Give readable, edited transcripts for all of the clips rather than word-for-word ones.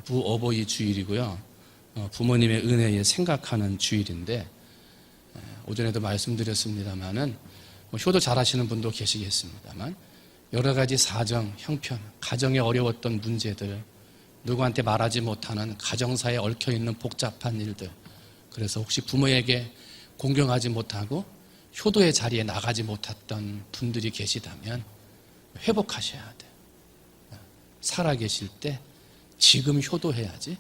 부어버이 주일이고요. 부모님의 은혜에 생각하는 주일인데, 오전에도 말씀드렸습니다마는 효도 잘하시는 분도 계시겠습니다만 여러 가지 사정, 형편, 가정에 어려웠던 문제들, 누구한테 말하지 못하는 가정사에 얽혀있는 복잡한 일들, 그래서 혹시 부모에게 공경하지 못하고 효도의 자리에 나가지 못했던 분들이 계시다면 회복하셔야 돼요. 살아계실 때 지금 효도해야지,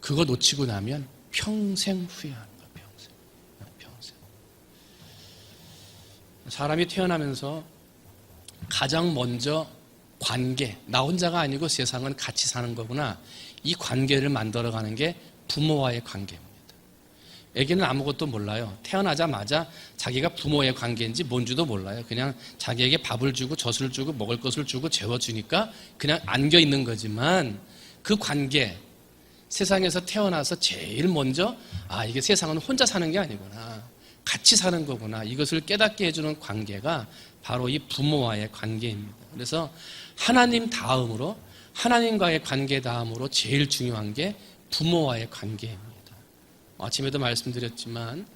그거 놓치고 나면 평생 후회하는 거예요. 평생. 사람이 태어나면서 가장 먼저 관계, 나 혼자가 아니고 세상은 같이 사는 거구나, 이 관계를 만들어가는 게 부모와의 관계입니다. 애기는 아무것도 몰라요. 태어나자마자 자기가 부모의 관계인지 뭔지도 몰라요. 그냥 자기에게 밥을 주고 젖을 주고 먹을 것을 주고 재워주니까 그냥 안겨 있는 거지만, 그 관계, 세상에서 태어나서 제일 먼저 이게 세상은 혼자 사는 게 아니구나, 같이 사는 거구나, 이것을 깨닫게 해주는 관계가 바로 이 부모와의 관계입니다. 그래서 하나님 다음으로, 하나님과의 관계 다음으로 제일 중요한 게 부모와의 관계입니다. 아침에도 말씀드렸지만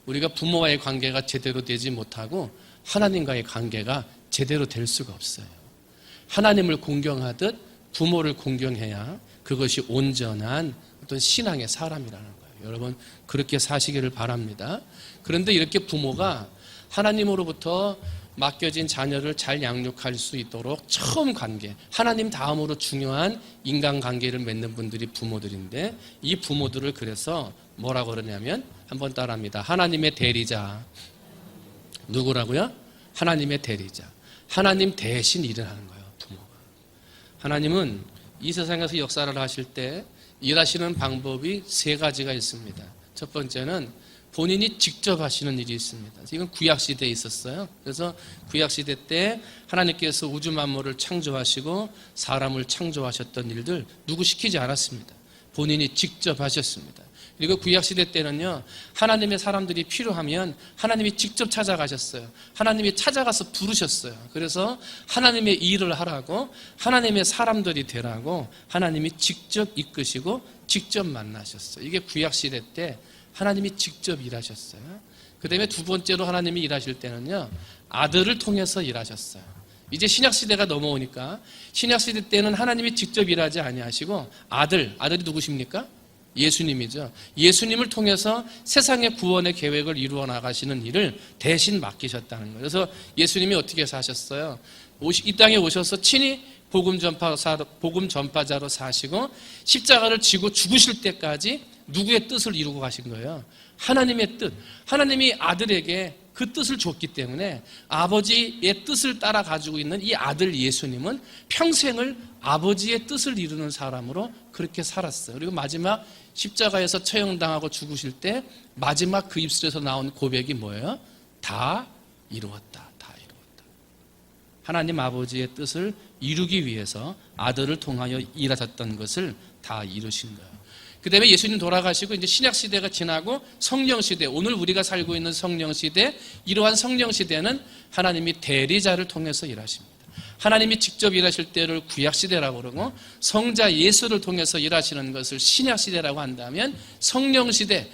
우리가 부모와의 관계가 제대로 되지 못하고 하나님과의 관계가 제대로 될 수가 없어요. 하나님을 공경하듯 부모를 공경해야 그것이 온전한 어떤 신앙의 사람이라는 거예요. 여러분, 그렇게 사시기를 바랍니다. 그런데 이렇게 부모가 하나님으로부터 맡겨진 자녀를 잘 양육할 수 있도록 처음 관계, 하나님 다음으로 중요한 인간관계를 맺는 분들이 부모들인데, 이 부모들을 그래서 뭐라고 그러냐면, 한번 따라합니다. 하나님의 대리자. 누구라고요? 하나님의 대리자. 하나님 대신 일을 하는 거예요, 부모가. 하나님은 이 세상에서 역사를 하실 때 일하시는 방법이 세 가지가 있습니다. 첫 번째는 본인이 직접 하시는 일이 있습니다. 이건 구약시대에 있었어요. 그래서 구약시대 때 하나님께서 우주 만물을 창조하시고 사람을 창조하셨던 일들 누구 시키지 않았습니다. 본인이 직접 하셨습니다. 그리고 구약시대 때는요, 하나님의 사람들이 필요하면 하나님이 직접 찾아가셨어요. 하나님이 찾아가서 부르셨어요. 그래서 하나님의 일을 하라고, 하나님의 사람들이 되라고 하나님이 직접 이끄시고 직접 만나셨어요. 이게 구약시대 때 하나님이 직접 일하셨어요. 그 다음에 두 번째로 하나님이 일하실 때는요, 아들을 통해서 일하셨어요. 이제 신약시대가 넘어오니까 신약시대 때는 하나님이 직접 일하지 아니하시고 아들이 누구십니까? 예수님이죠. 예수님을 통해서 세상의 구원의 계획을 이루어 나가시는 일을 대신 맡기셨다는 거예요. 그래서 예수님이 어떻게 사셨어요? 이 땅에 오셔서 친히 복음 전파자로 사시고 십자가를 지고 죽으실 때까지 누구의 뜻을 이루고 가신 거예요? 하나님의 뜻. 하나님이 아들에게 그 뜻을 줬기 때문에 아버지의 뜻을 따라 가지고 있는 이 아들 예수님은 평생을 아버지의 뜻을 이루는 사람으로 그렇게 살았어요. 그리고 마지막 십자가에서 처형당하고 죽으실 때 마지막 그 입술에서 나온 고백이 뭐예요? 다 이루었다. 다 이루었다. 하나님 아버지의 뜻을 이루기 위해서 아들을 통하여 일하셨던 것을 다 이루신 거예요. 그 다음에 예수님 돌아가시고 이제 신약시대가 지나고 성령시대, 오늘 우리가 살고 있는 성령시대, 이러한 성령시대는 하나님이 대리자를 통해서 일하십니다. 하나님이 직접 일하실 때를 구약시대라고 그러고 성자 예수를 통해서 일하시는 것을 신약시대라고 한다면, 성령시대,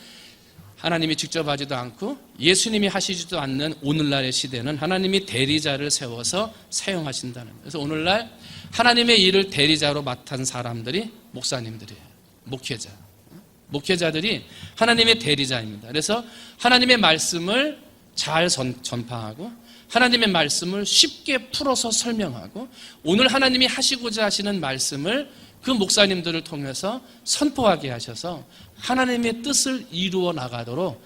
하나님이 직접 하지도 않고 예수님이 하시지도 않는 오늘날의 시대는 하나님이 대리자를 세워서 사용하신다는 거예요. 그래서 오늘날 하나님의 일을 대리자로 맡은 사람들이 목사님들이에요. 목회자들이 하나님의 대리자입니다. 그래서 하나님의 말씀을 잘 전파하고 하나님의 말씀을 쉽게 풀어서 설명하고 오늘 하나님이 하시고자 하시는 말씀을 그 목사님들을 통해서 선포하게 하셔서 하나님의 뜻을 이루어 나가도록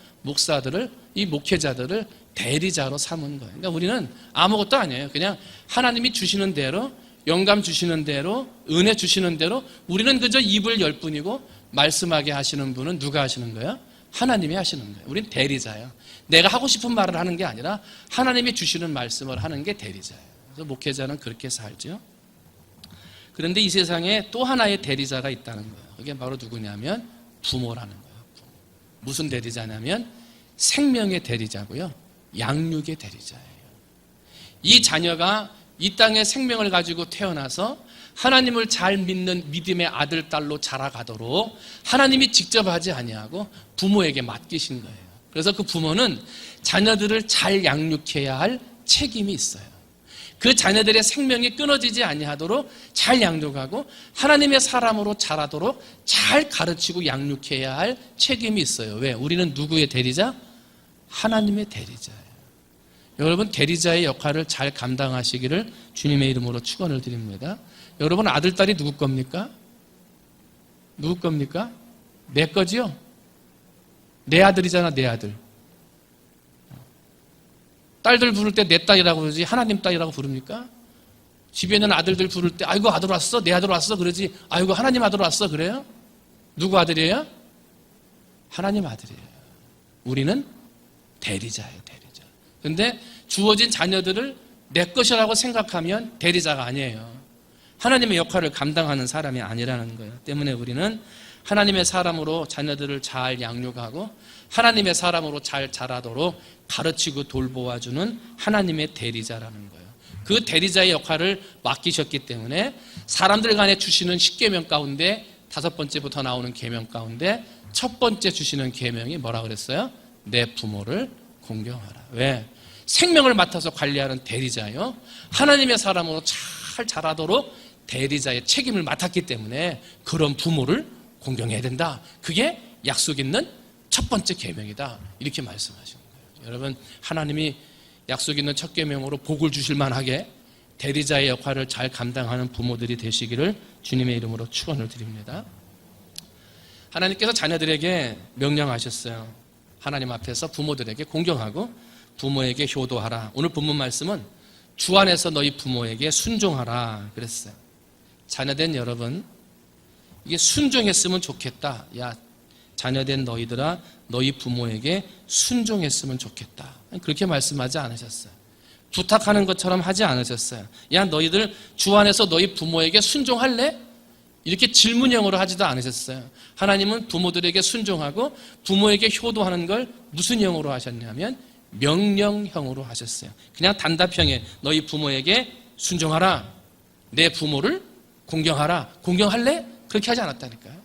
이 목회자들을 대리자로 삼은 거예요. 그러니까 우리는 아무것도 아니에요. 그냥 하나님이 주시는 대로, 영감 주시는 대로, 은혜 주시는 대로 우리는 그저 입을 열 뿐이고 말씀하게 하시는 분은 누가 하시는 거예요? 하나님이 하시는 거예요. 우린 대리자예요. 내가 하고 싶은 말을 하는 게 아니라 하나님이 주시는 말씀을 하는 게 대리자예요. 그래서 목회자는 그렇게 살죠. 그런데 이 세상에 또 하나의 대리자가 있다는 거예요. 그게 바로 누구냐면 부모라는 거예요. 무슨 대리자냐면 생명의 대리자고요, 양육의 대리자예요. 이 자녀가 이 땅에 생명을 가지고 태어나서 하나님을 잘 믿는 믿음의 아들, 딸로 자라가도록 하나님이 직접 하지 아니하고 부모에게 맡기신 거예요. 그래서 그 부모는 자녀들을 잘 양육해야 할 책임이 있어요. 그 자녀들의 생명이 끊어지지 아니하도록 잘 양육하고 하나님의 사람으로 자라도록 잘 가르치고 양육해야 할 책임이 있어요. 왜? 우리는 누구의 대리자? 하나님의 대리자예요. 여러분, 대리자의 역할을 잘 감당하시기를 주님의 이름으로 축원을 드립니다. 여러분, 아들, 딸이 누구 겁니까? 누구 겁니까? 내 거지요? 내 아들이잖아, 내 아들. 딸들 부를 때 내 딸이라고 그러지 하나님 딸이라고 부릅니까? 집에 있는 아들들 부를 때 아이고 아들 왔어? 내 아들 왔어? 그러지 아이고 하나님 아들 왔어? 그래요? 누구 아들이에요? 하나님 아들이에요. 우리는 대리자예요, 대리자. 그런데 주어진 자녀들을 내 것이라고 생각하면 대리자가 아니에요. 하나님의 역할을 감당하는 사람이 아니라는 거예요. 때문에 우리는 하나님의 사람으로 자녀들을 잘 양육하고 하나님의 사람으로 잘 자라도록 가르치고 돌보아주는 하나님의 대리자라는 거예요. 그 대리자의 역할을 맡기셨기 때문에 사람들 간에 주시는 10계명 가운데 5번째부터 나오는 계명 가운데 첫 번째 주시는 계명이 뭐라 그랬어요? 내 부모를 공경하라. 왜? 생명을 맡아서 관리하는 대리자요. 하나님의 사람으로 잘 자라도록 대리자의 책임을 맡았기 때문에 그런 부모를 공경해야 된다. 그게 약속 있는 첫 번째 계명이다. 이렇게 말씀하시는 거예요. 여러분, 하나님이 약속 있는 첫 계명으로 복을 주실 만하게 대리자의 역할을 잘 감당하는 부모들이 되시기를 주님의 이름으로 축원을 드립니다. 하나님께서 자녀들에게 명령하셨어요. 하나님 앞에서 부모들에게 공경하고 부모에게 효도하라. 오늘 본문 말씀은 주 안에서 너희 부모에게 순종하라 그랬어요. 자녀된 여러분, 이게 순종했으면 좋겠다. 야, 자녀된 너희들아, 너희 부모에게 순종했으면 좋겠다. 그렇게 말씀하지 않으셨어요. 부탁하는 것처럼 하지 않으셨어요. 야, 너희들 주 안에서 너희 부모에게 순종할래? 이렇게 질문형으로 하지도 않으셨어요. 하나님은 부모들에게 순종하고 부모에게 효도하는 걸 무슨 형으로 하셨냐면 명령형으로 하셨어요. 그냥 단답형에 너희 부모에게 순종하라. 내 부모를 공경하라. 공경할래? 그렇게 하지 않았다니까요.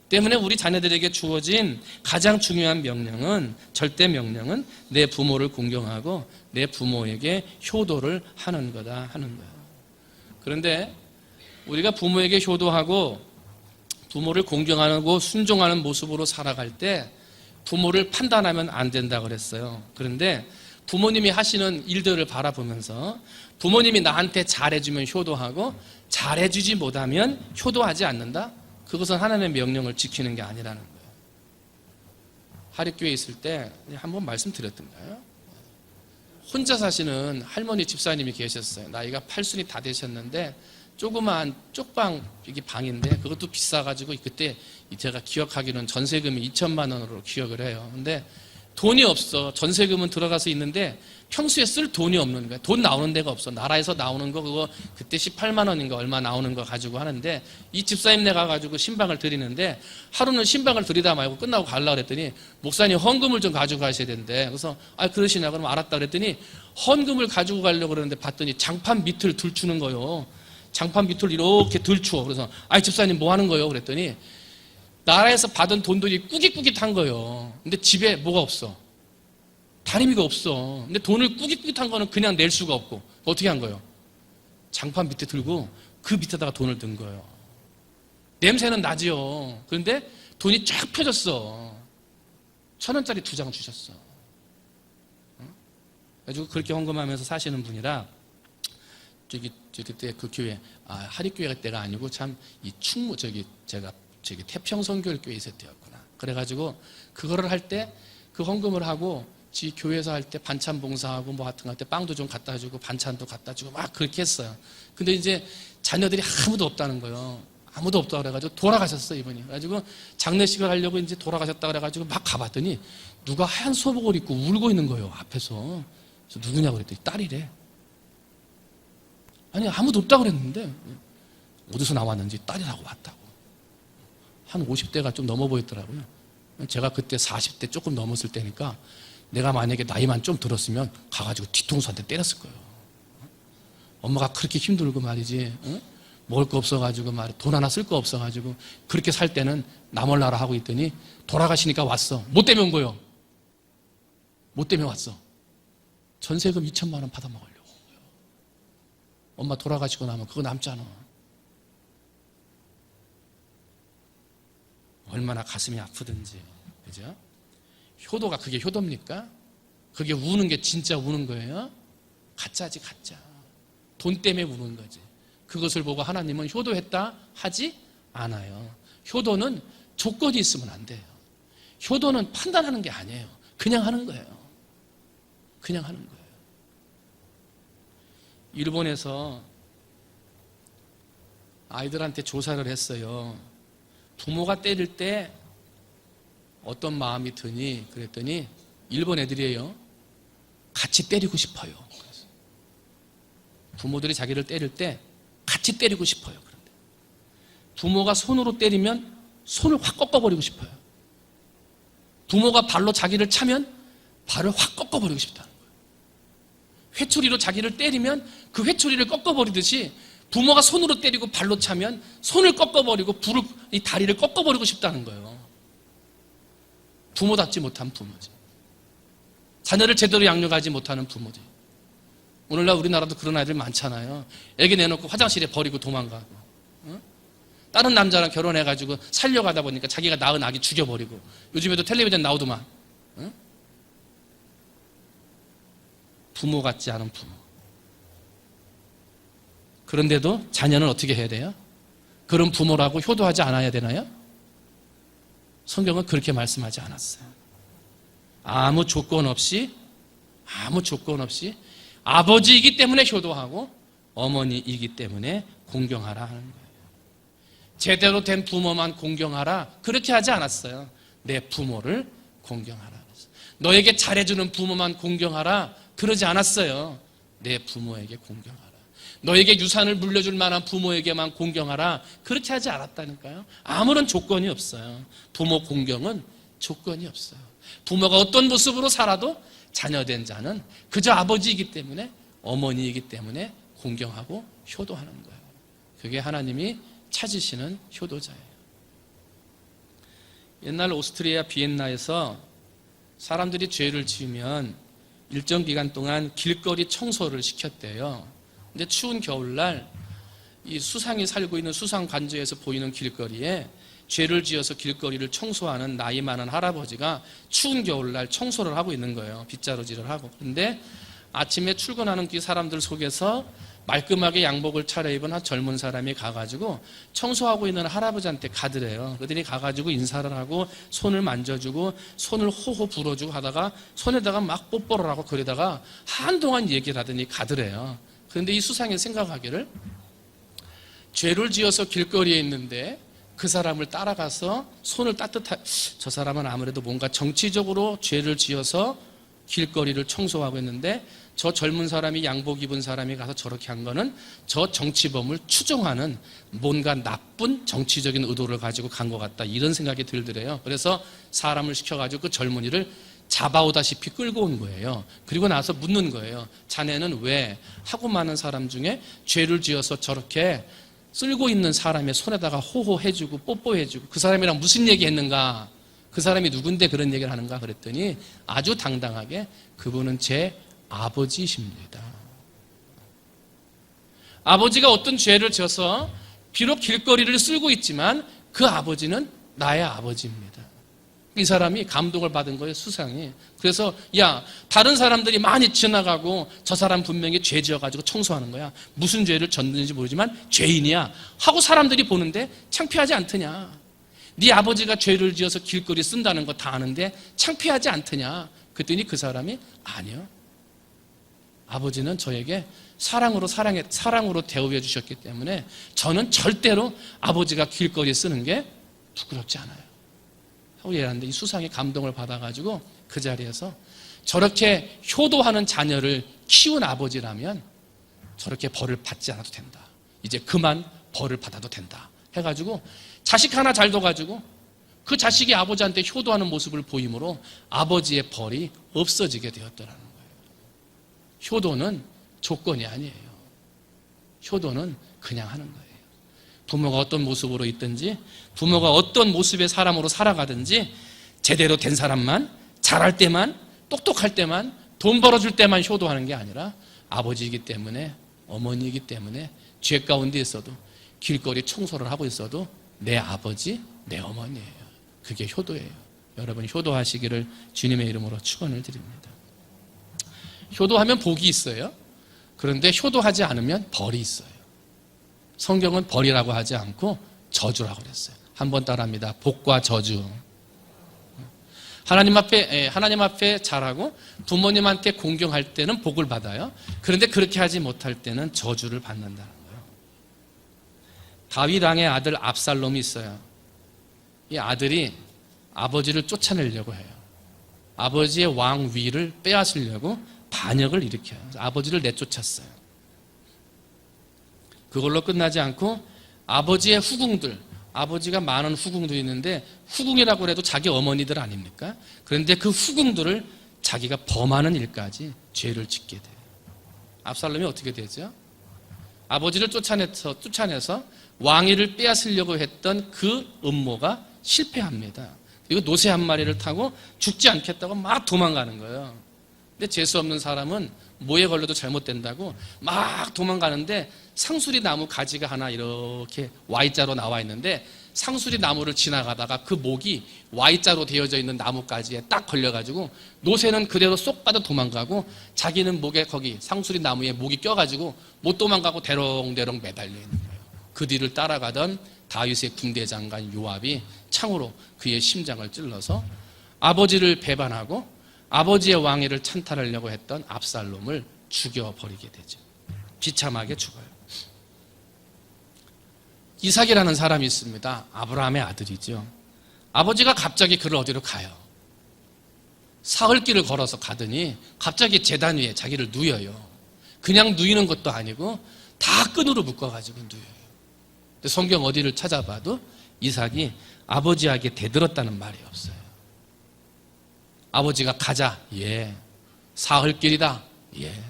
때문에 우리 자녀들에게 주어진 가장 중요한 명령은, 절대 명령은 내 부모를 공경하고 내 부모에게 효도를 하는 거다 하는 거예요. 그런데 우리가 부모에게 효도하고 부모를 공경하고 순종하는 모습으로 살아갈 때 부모를 판단하면 안 된다 그랬어요. 그런데 부모님이 하시는 일들을 바라보면서 부모님이 나한테 잘해주면 효도하고 잘해주지 못하면 효도하지 않는다? 그것은 하나님의 명령을 지키는 게 아니라는 거예요. 하립교회에 있을 때 한번 말씀드렸던가요? 혼자 사시는 할머니 집사님이 계셨어요. 나이가 80이 다 되셨는데 조그마한 쪽방 여기 방인데 그것도 비싸가지고 그때 제가 기억하기로는 전세금이 2천만 원으로 기억을 해요. 근데 돈이 없어. 전세금은 들어가서 있는데 평소에 쓸 돈이 없는 거야. 돈 나오는 데가 없어. 나라에서 나오는 거 그거 그때 18만 원인가 얼마 나오는 거 가지고 하는데 이 집사님네 가가지고 신방을 드리는데 하루는 신방을 드리다 말고 끝나고 가려고 그랬더니 목사님 헌금을 좀 가지고 가셔야 된대. 그래서 그러시냐 그러면 알았다 그랬더니 헌금을 가지고 가려고 그러는데 봤더니 장판 밑을 들추는 거요. 장판 밑을 이렇게 들추어. 그래서 집사님 뭐 하는 거예요? 그랬더니 나라에서 받은 돈들이 꾸깃꾸깃한 거예요. 근데 집에 뭐가 없어? 다리미가 없어. 근데 돈을 꾸깃꾸깃한 거는 그냥 낼 수가 없고 어떻게 한 거예요? 장판 밑에 들고 그 밑에다가 돈을 든 거예요. 냄새는 나지요. 그런데 돈이 쫙 펴졌어. 1,000원짜리 2장 주셨어. 그래가지고 그렇게 헌금하면서 사시는 분이라 그때 그 교회 하립교회 때가 아니고 참 이 충무 제가 태평성교회에 있을 때였구나. 그래가지고 그거를 할 때 그 헌금을 하고 지 교회에서 할 때 반찬 봉사하고 뭐 같은 거 할 때 빵도 좀 갖다 주고 반찬도 갖다 주고 막 그렇게 했어요. 근데 이제 자녀들이 아무도 없다는 거예요. 아무도 없다 그래가지고 돌아가셨어 이분이. 그래가지고 장례식을 하려고 이제 돌아가셨다 그래가지고 막 가봤더니 누가 하얀 소복을 입고 울고 있는 거예요 앞에서. 그래서 누구냐고 그랬더니 딸이래. 아니 아무도 없다 그랬는데 어디서 나왔는지 딸이라고 왔다고. 한 50대가 좀 넘어 보였더라고요. 제가 그때 40대 조금 넘었을 때니까 내가 만약에 나이만 좀 들었으면 가가지고 뒤통수한테 때렸을 거예요. 엄마가 그렇게 힘들고 말이지 먹을 거 없어가지고 말이야. 돈 하나 쓸 거 없어가지고 그렇게 살 때는 나 몰라라 하고 있더니 돌아가시니까 왔어. 뭐 때문에 온 거요? 뭐 때문에 왔어? 전세금 2천만 원 받아먹으려고. 엄마 돌아가시고 나면 그거 남잖아. 얼마나 가슴이 아프든지. 그죠? 효도가 그게 효도입니까? 그게 우는 게 진짜 우는 거예요? 가짜지, 가짜. 돈 때문에 우는 거지. 그것을 보고 하나님은 효도했다 하지 않아요. 효도는 조건이 있으면 안 돼요. 효도는 판단하는 게 아니에요. 그냥 하는 거예요. 그냥 하는 거예요. 일본에서 아이들한테 조사를 했어요. 부모가 때릴 때 어떤 마음이 드니? 그랬더니 일본 애들이에요. 같이 때리고 싶어요. 그래서 부모들이 자기를 때릴 때 같이 때리고 싶어요. 그런데 부모가 손으로 때리면 손을 확 꺾어버리고 싶어요. 부모가 발로 자기를 차면 발을 확 꺾어버리고 싶다는 거예요. 회초리로 자기를 때리면 그 회초리를 꺾어버리듯이 부모가 손으로 때리고 발로 차면 손을 꺾어버리고 이 다리를 꺾어버리고 싶다는 거예요. 부모답지 못한 부모지. 자녀를 제대로 양육하지 못하는 부모지. 오늘날 우리나라도 그런 아이들 많잖아요. 애기 내놓고 화장실에 버리고 도망가고, 다른 남자랑 결혼해가지고 살려가다 보니까 자기가 낳은 아기 죽여버리고. 요즘에도 텔레비전 나오더만. 부모 같지 않은 부모. 그런데도 자녀는 어떻게 해야 돼요? 그런 부모라고 효도하지 않아야 되나요? 성경은 그렇게 말씀하지 않았어요. 아무 조건 없이 아버지이기 때문에 효도하고 어머니이기 때문에 공경하라 하는 거예요. 제대로 된 부모만 공경하라, 그렇게 하지 않았어요. 내 부모를 공경하라. 너에게 잘해주는 부모만 공경하라, 그러지 않았어요. 내 부모에게 공경하라. 너에게 유산을 물려줄 만한 부모에게만 공경하라, 그렇게 하지 않았다니까요. 아무런 조건이 없어요. 부모 공경은 조건이 없어요. 부모가 어떤 모습으로 살아도 자녀된 자는 그저 아버지이기 때문에, 어머니이기 때문에 공경하고 효도하는 거예요. 그게 하나님이 찾으시는 효도자예요. 옛날 오스트리아 비엔나에서 사람들이 죄를 지으면 일정 기간 동안 길거리 청소를 시켰대요. 근데 추운 겨울날 이 수상이 살고 있는 수상 관저에서 보이는 길거리에 죄를 지어서 길거리를 청소하는 나이 많은 할아버지가 추운 겨울날 청소를 하고 있는 거예요. 빗자루질을 하고. 그런데 아침에 출근하는 그 사람들 속에서 말끔하게 양복을 차려입은 한 젊은 사람이 가가지고 청소하고 있는 할아버지한테 가더래요. 그들이 가가지고 인사를 하고 손을 만져주고 손을 호호 불어주고 하다가 손에다가 막 뽀뽀를 하고 그러다가 한동안 얘기를 하더니 가더래요. 그런데 이 수상이 생각하기를 죄를 지어서 길거리에 있는데 그 사람을 따라가서 손을 저 사람은 아무래도 뭔가 정치적으로 죄를 지어서 길거리를 청소하고 있는데 저 젊은 사람이 양복 입은 사람이 가서 저렇게 한 거는 저 정치범을 추종하는 뭔가 나쁜 정치적인 의도를 가지고 간 것 같다, 이런 생각이 들더래요. 그래서 사람을 시켜가지고 그 젊은이를 잡아오다시피 끌고 온 거예요. 그리고 나서 묻는 거예요. 자네는 왜 하고 많은 사람 중에 죄를 지어서 저렇게 쓸고 있는 사람의 손에다가 호호해주고 뽀뽀해주고 그 사람이랑 무슨 얘기했는가, 그 사람이 누군데 그런 얘기를 하는가 그랬더니 아주 당당하게 그분은 제 아버지이십니다. 아버지가 어떤 죄를 져서 비록 길거리를 쓸고 있지만 그 아버지는 나의 아버지입니다. 이 사람이 감동을 받은 거예요, 수상이. 그래서 야, 다른 사람들이 많이 지나가고 저 사람 분명히 죄 지어가지고 청소하는 거야. 무슨 죄를 졌는지 모르지만 죄인이야 하고 사람들이 보는데 창피하지 않더냐. 네 아버지가 죄를 지어서 길거리 쓴다는 거 다 아는데 창피하지 않더냐. 그랬더니 그 사람이 아니요, 아버지는 저에게 사랑으로 대우해 주셨기 때문에 저는 절대로 아버지가 길거리에 쓰는 게 부끄럽지 않아요 하고 얘기하는데, 이 수상이 감동을 받아가지고 그 자리에서 저렇게 효도하는 자녀를 키운 아버지라면 저렇게 벌을 받지 않아도 된다, 이제 그만 벌을 받아도 된다 해가지고 자식 하나 잘 둬가지고 그 자식이 아버지한테 효도하는 모습을 보임으로 아버지의 벌이 없어지게 되었더라는 거예요. 효도는 조건이 아니에요. 효도는 그냥 하는 거예요. 부모가 어떤 모습으로 있든지, 부모가 어떤 모습의 사람으로 살아가든지 제대로 된 사람만, 잘할 때만, 똑똑할 때만, 돈 벌어줄 때만 효도하는 게 아니라 아버지이기 때문에, 어머니이기 때문에 죄 가운데 있어도, 길거리 청소를 하고 있어도 내 아버지, 내 어머니예요. 그게 효도예요. 여러분 효도하시기를 주님의 이름으로 축원을 드립니다. 효도하면 복이 있어요. 그런데 효도하지 않으면 벌이 있어요. 성경은 벌이라고 하지 않고 저주라고 그랬어요. 한번 따라합니다. 복과 저주. 하나님 앞에 잘하고 부모님한테 공경할 때는 복을 받아요. 그런데 그렇게 하지 못할 때는 저주를 받는다는 거예요. 다윗 왕의 아들 압살롬이 있어요. 이 아들이 아버지를 쫓아내려고 해요. 아버지의 왕위를 빼앗으려고 반역을 일으켜요. 아버지를 내쫓았어요. 그걸로 끝나지 않고 아버지의 후궁들, 아버지가 많은 후궁도 있는데 후궁이라고 해도 자기 어머니들 아닙니까? 그런데 그 후궁들을 자기가 범하는 일까지 죄를 짓게 돼요. 압살롬이 어떻게 되죠? 아버지를 쫓아내서 왕위를 빼앗으려고 했던 그 음모가 실패합니다. 그리고 노새 한 마리를 타고 죽지 않겠다고 막 도망가는 거예요. 근데 재수 없는 사람은 뭐에 걸려도 잘못된다고 막 도망가는데 상수리 나무 가지가 하나 이렇게 Y자로 나와 있는데 상수리 나무를 지나가다가 그 목이 Y자로 되어져 있는 나무가지에 딱 걸려가지고 노새는 그대로 쏙 빠져 도망가고 자기는 목에 거기 상수리 나무에 목이 껴가지고 못 도망가고 대롱대롱 매달려 있는 거예요. 그 뒤를 따라가던 다윗의 군대 장관 요압이 창으로 그의 심장을 찔러서 아버지를 배반하고 아버지의 왕위를 찬탈하려고 했던 압살롬을 죽여버리게 되죠. 비참하게 죽어요. 이삭이라는 사람이 있습니다. 아브라함의 아들이죠. 아버지가 갑자기 그를 어디로 가요. 사흘길을 걸어서 가더니 갑자기 제단 위에 자기를 누여요. 그냥 누이는 것도 아니고 다 끈으로 묶어가지고 누여요. 근데 성경 어디를 찾아봐도 이삭이 아버지에게 대들었다는 말이 없어요. 아버지가 가자. 예. 사흘길이다. 예.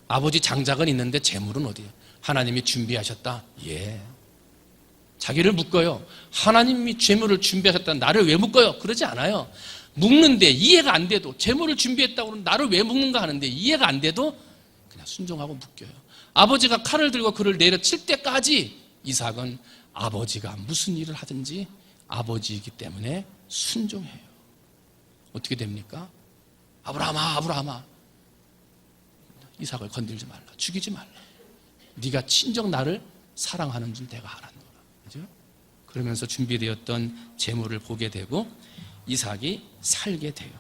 아버지 장작은 있는데 재물은 어디에? 하나님이 준비하셨다. 예. 자기를 묶어요. 하나님이 재물을 준비하셨다. 나를 왜 묶어요? 그러지 않아요. 묶는데 이해가 안 돼도 재물을 준비했다고 그러면 나를 왜 묶는가 하는데 이해가 안 돼도 그냥 순종하고 묶여요. 아버지가 칼을 들고 그를 내려칠 때까지 이삭은 아버지가 무슨 일을 하든지 아버지이기 때문에 순종해요. 어떻게 됩니까? 아브라함아 이삭을 건들지 말라. 죽이지 말라. 네가 친정 나를 사랑하는 줄 내가 알았노라. 그죠? 그러면서 준비되었던 재물을 보게 되고 이삭이 살게 돼요.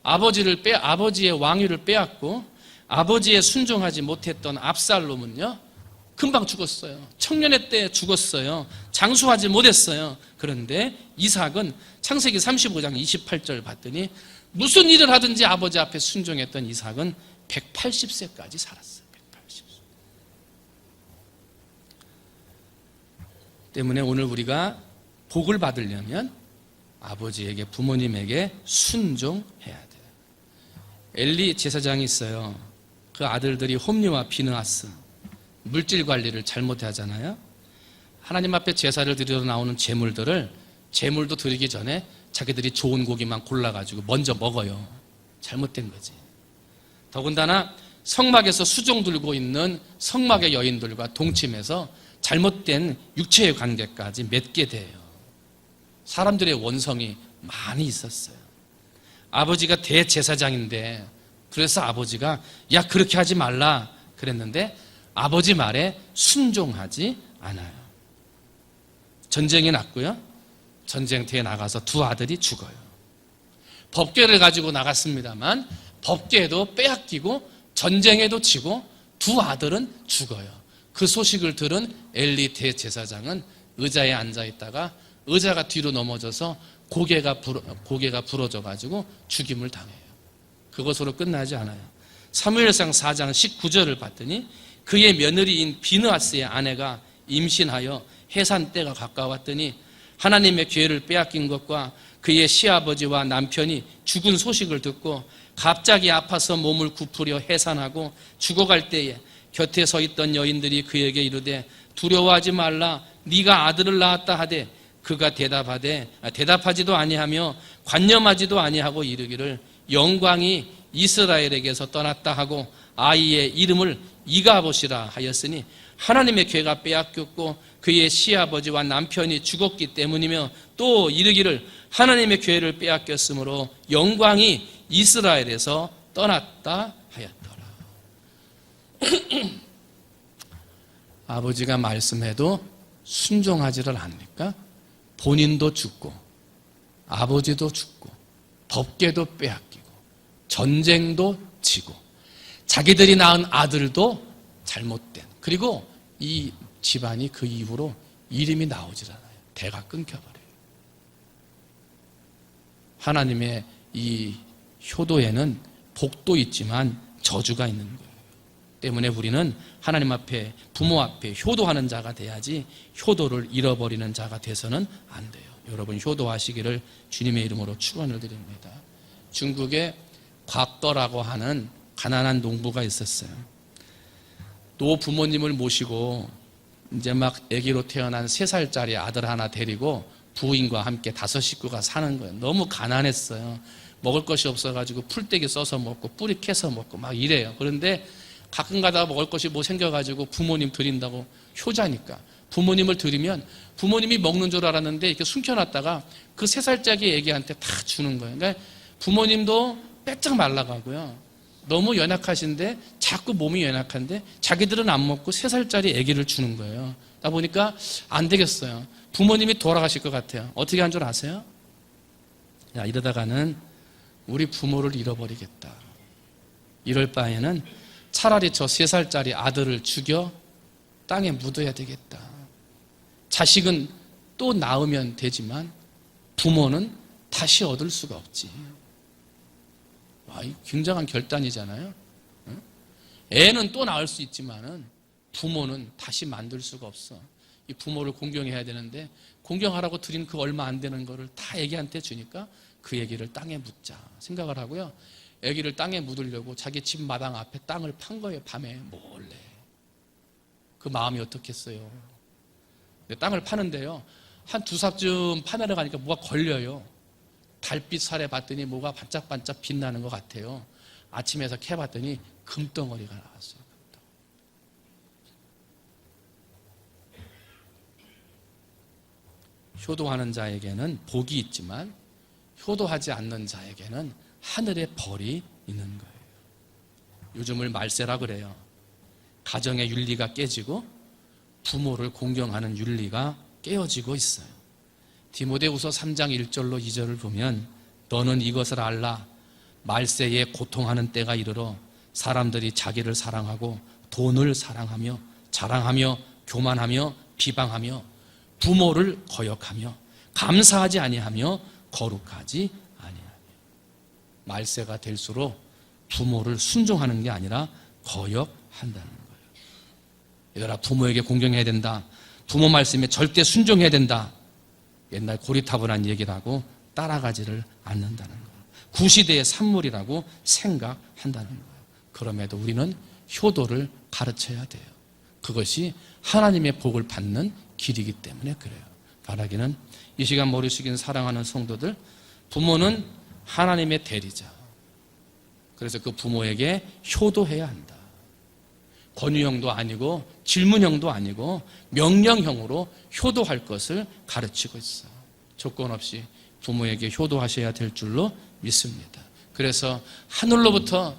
아버지의 왕위를 빼앗고 아버지의 순종하지 못했던 압살롬은요 금방 죽었어요. 청년의 때 죽었어요. 장수하지 못했어요. 그런데 이삭은 창세기 35장 28절 봤더니 무슨 일을 하든지 아버지 앞에 순종했던 이삭은 180세까지 살았어요. 180세. 때문에 오늘 우리가 복을 받으려면 아버지에게, 부모님에게 순종해야 돼요. 엘리 제사장이 있어요. 그 아들들이 홈리와 비느하스 물질 관리를 잘못하잖아요. 하나님 앞에 제사를 드리러 나오는 재물도 드리기 전에 자기들이 좋은 고기만 골라가지고 먼저 먹어요. 잘못된 거지. 더군다나 성막에서 수종 들고 있는 성막의 여인들과 동침해서 잘못된 육체의 관계까지 맺게 돼요. 사람들의 원성이 많이 있었어요. 아버지가 대제사장인데 그래서 아버지가 야 그렇게 하지 말라 그랬는데 아버지 말에 순종하지 않아요. 전쟁이 났고요. 전쟁터에 나가서 두 아들이 죽어요. 법궤를 가지고 나갔습니다만 법궤도 빼앗기고 전쟁에도 지고 두 아들은 죽어요. 그 소식을 들은 엘리 대제사장은 의자에 앉아있다가 의자가 뒤로 넘어져서 고개가 부러져 가지고 죽임을 당해요. 그것으로 끝나지 않아요. 사무엘상 4장 19절을 봤더니 그의 며느리인 비느하스의 아내가 임신하여 해산 때가 가까웠더니 하나님의 기회를 빼앗긴 것과 그의 시아버지와 남편이 죽은 소식을 듣고 갑자기 아파서 몸을 굽으려 해산하고 죽어갈 때에 곁에 서 있던 여인들이 그에게 이르되 두려워하지 말라. 네가 아들을 낳았다 하되 그가 대답하지도 아니하며 관념하지도 아니하고 이르기를 영광이 이스라엘에게서 떠났다 하고 아이의 이름을 이가봇이라 하였으니 하나님의 괴가 빼앗겼고 그의 시아버지와 남편이 죽었기 때문이며 또 이르기를 하나님의 괴를 빼앗겼으므로 영광이 이스라엘에서 떠났다 하였더라. 아버지가 말씀해도 순종하지를 않으니까 본인도 죽고 아버지도 죽고 법궤도 빼앗기고 전쟁도 지고 자기들이 낳은 아들도 잘못된, 그리고 이 집안이 그 이후로 이름이 나오질 않아요. 대가 끊겨버려요. 하나님의 이 효도에는 복도 있지만 저주가 있는 거예요. 때문에 우리는 하나님 앞에, 부모 앞에 효도하는 자가 돼야지 효도를 잃어버리는 자가 돼서는 안 돼요. 여러분 효도하시기를 주님의 이름으로 축원을 드립니다. 중국에 곽더라고 하는 가난한 농부가 있었어요. 노 부모님을 모시고 이제 막 아기로 태어난 3살짜리 아들 하나 데리고 부인과 함께 5 식구가 사는 거예요. 너무 가난했어요. 먹을 것이 없어가지고 풀떼기 써서 먹고 뿌리 캐서 먹고 막 이래요. 그런데 가끔 가다가 먹을 것이 뭐 생겨가지고 부모님 드린다고, 효자니까 부모님을 드리면 부모님이 먹는 줄 알았는데 이렇게 숨겨놨다가 그 3살짜리 애기한테 다 주는 거예요. 그러니까 부모님도 빼짝 말라가고요. 너무 연약하신데, 자꾸 몸이 연약한데 자기들은 안 먹고 3살짜리 애기를 주는 거예요. 그러다 보니까 안 되겠어요. 부모님이 돌아가실 것 같아요. 어떻게 한 줄 아세요? 야, 이러다가는 우리 부모를 잃어버리겠다. 이럴 바에는 차라리 저 3살짜리 아들을 죽여 땅에 묻어야 되겠다. 자식은 또 낳으면 되지만 부모는 다시 얻을 수가 없지. 와, 굉장한 결단이잖아요. 애는 또 낳을 수 있지만은 부모는 다시 만들 수가 없어. 이 부모를 공경해야 되는데 공경하라고 드린 그 얼마 안 되는 거를 다 애기한테 주니까 그 애기를 땅에 묻자 생각을 하고요. 애기를 땅에 묻으려고 자기 집 마당 앞에 땅을 판 거예요. 밤에 몰래. 그 마음이 어떻겠어요. 땅을 파는데요, 한 2삽쯤 파내러 가니까 뭐가 걸려요. 달빛 살에 봤더니 뭐가 반짝반짝 빛나는 것 같아요. 아침에서 캐봤더니 금덩어리가 나왔어요. 효도하는 자에게는 복이 있지만 효도하지 않는 자에게는 하늘의 벌이 있는 거예요. 요즘을 말세라 그래요. 가정의 윤리가 깨지고 부모를 공경하는 윤리가 깨어지고 있어요. 디모데후서 3장 1절로 2절을 보면 너는 이것을 알라. 말세에 고통하는 때가 이르러 사람들이 자기를 사랑하고 돈을 사랑하며 자랑하며 교만하며 비방하며 부모를 거역하며 감사하지 아니하며 거룩하지 아니하며. 말세가 될수록 부모를 순종하는 게 아니라 거역한다는 거예요. 얘들아, 부모에게 공경해야 된다. 부모 말씀에 절대 순종해야 된다. 옛날 고리타분한 얘기를 하고 따라가지를 않는다는 거예요. 구시대의 산물이라고 생각한다는 거예요. 그럼에도 우리는 효도를 가르쳐야 돼요. 그것이 하나님의 복을 받는 길이기 때문에 그래요. 바라기는 이 시간 머리 숙인 사랑하는 성도들, 부모는 하나님의 대리자. 그래서 그 부모에게 효도해야 한다. 권유형도 아니고 질문형도 아니고 명령형으로 효도할 것을 가르치고 있어. 조건 없이 부모에게 효도하셔야 될 줄로 믿습니다. 그래서 하늘로부터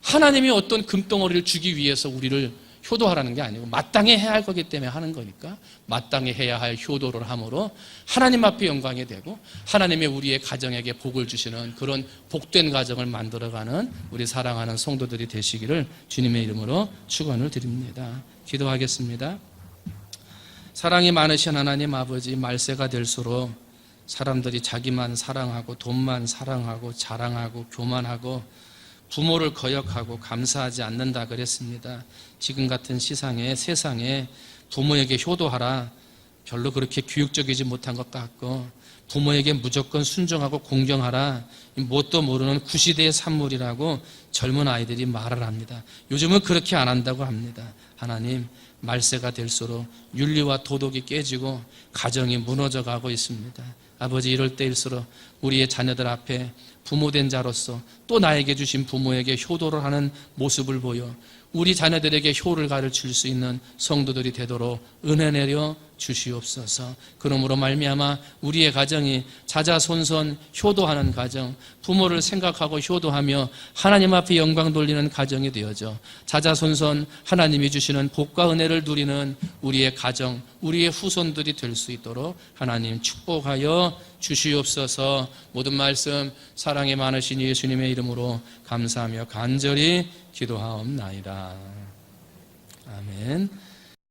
하나님이 어떤 금덩어리를 주기 위해서 우리를 효도하라는 게 아니고 마땅히 해야 할 거기 때문에 하는 거니까 마땅히 해야 할 효도를 함으로 하나님 앞에 영광이 되고 하나님의 우리의 가정에게 복을 주시는 그런 복된 가정을 만들어가는 우리 사랑하는 성도들이 되시기를 주님의 이름으로 축원을 드립니다. 기도하겠습니다. 사랑이 많으신 하나님 아버지, 말세가 될수록 사람들이 자기만 사랑하고 돈만 사랑하고 자랑하고 교만하고 부모를 거역하고 감사하지 않는다 그랬습니다. 지금 같은 세상에 부모에게 효도하라 별로 그렇게 교육적이지 못한 것 같고 부모에게 무조건 순종하고 공경하라. 뭣도 모르는 구시대의 산물이라고 젊은 아이들이 말을 합니다. 요즘은 그렇게 안 한다고 합니다. 하나님, 말세가 될수록 윤리와 도덕이 깨지고 가정이 무너져 가고 있습니다. 아버지, 이럴 때일수록 우리의 자녀들 앞에 부모된 자로서 또 나에게 주신 부모에게 효도를 하는 모습을 보여 우리 자녀들에게 효를 가르칠 수 있는 성도들이 되도록 은혜 내려 주시옵소서. 그러므로 말미암아 우리의 가정이 자자손손 효도하는 가정, 부모를 생각하고 효도하며 하나님 앞에 영광 돌리는 가정이 되어져 자자손손 하나님이 주시는 복과 은혜를 누리는 우리의 가정, 우리의 후손들이 될 수 있도록 하나님 축복하여 주시옵소서. 모든 말씀 사랑이 많으신 예수님의 이름으로 감사하며 간절히 기도하옵나이다. 아멘.